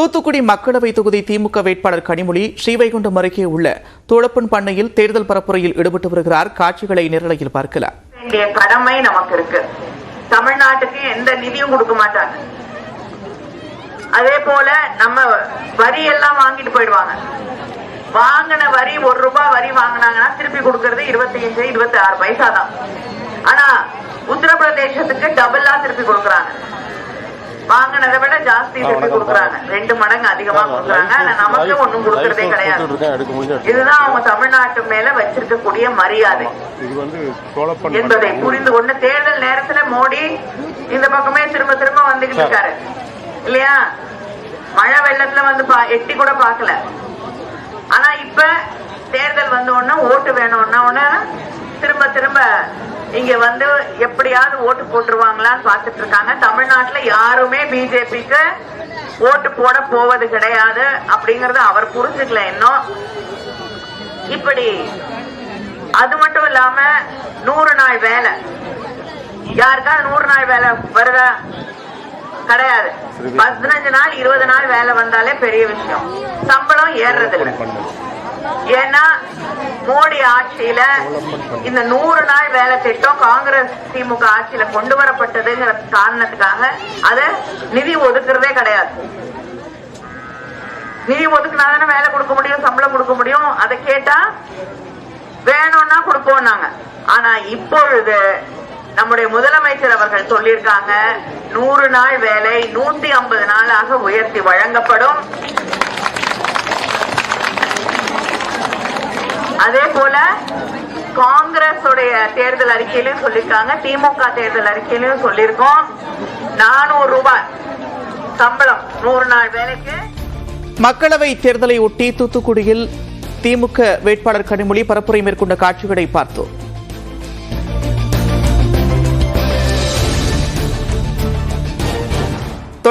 தூத்துக்குடி மக்களவை தொகுதி திமுக வேட்பாளர் கனிமொழி ஸ்ரீவைகுண்டம் அருகே உள்ள தோழப்பன் பண்ணையில் தேர்தல் பரப்புரையில் ஈடுபட்டு வருகிறார். காட்சிகளை நேரலையில் பார்க்கலாம். கடமை நமக்கு இருக்கு. தமிழ்நாட்டுக்கு எந்த நிதியும் கொடுக்க மாட்டாங்க. அதே போல நம்ம வரி எல்லாம் வாங்கிட்டு போயிடுவாங்க. வாங்கின வரி ₹1 வரி வாங்கினாங்கன்னா திருப்பி கொடுக்கறது 25, 26 பைசா தான். ஆனா உத்தரப்பிரதேசத்துக்கு டபுளா திருப்பி கொடுக்கறாங்க. வாங்கினதை விட ஜாஸ்தி திருப்பி கொடுக்கறாங்க. 2 மடங்கு அதிகமா கொடுக்கறாங்க. ஆனா நமக்கு ஒண்ணும் கொடுக்கறதே கிடையாது. இதுதான் அவங்க தமிழ்நாட்டு மேல வச்சிருக்கக்கூடிய மரியாதை என்பதை புரிந்து கொண்டு தேர்தல் நேரத்துல மோடி இந்த பக்கமே திரும்ப திரும்ப வந்துகிட்டு இருக்காரு இல்லையா? மழை வெள்ளத்துல வந்து எட்டி கூட பாக்கல. ஆனா இப்ப தேர்தல் வந்த உடனே ஓட்டு வேணும்னா திரும்ப திரும்ப இங்க வந்து எப்படியாவது ஓட்டு போட்டுருவாங்களான்னு பாத்துட்டு இருக்காங்க. தமிழ்நாட்டுல யாருமே பிஜேபிக்கு ஓட்டு போட போவது கிடையாது அப்படிங்கறத அவர் புரிஞ்சுக்கல இன்னும். இப்படி அது மட்டும் இல்லாம 100 நாள் வேலை, யாருக்காவது 100 நாள் வேலை வருதா? கிடையாது. 15 நாள் 20 நாள் வேலை வந்தாலே பெரிய விஷயம். சம்பளம் ஏறுறது இல்லை. ஏன்னா மோடி ஆட்சியில இந்த 100 நாள் வேலை திட்டம் காங்கிரஸ் திமுக ஆட்சியில கொண்டு வரப்பட்டதுங்கிற காரணத்துக்காக அதை நிதி ஒதுக்குறதே கிடையாது. நிதி ஒதுக்குனாதானே வேலை கொடுக்க முடியும், சம்பளம் கொடுக்க முடியும். அதை கேட்டா வேணும்னா கொடுப்போம் நாங்க. ஆனா இப்பொழுது நம்முடைய முதலமைச்சர் அவர்கள் சொல்லியிருக்காங்க, 100 நாள் வேலை 150 நாளாக உயர்த்தி வழங்கப்படும். அதே போல காங்கிரஸ் தேர்தல் அறிக்கையிலும் சொல்லிருக்காங்க, திமுக தேர்தல் அறிக்கையிலும் சொல்லிருக்கோம். ₹400 சம்பளம் 100 நாள் வேலைக்கு. மக்களவை தேர்தலை ஒட்டி தூத்துக்குடியில் திமுக வேட்பாளர் கனிமொழி பரப்புரை மேற்கொண்ட காட்சிகளை பார்த்தோம்.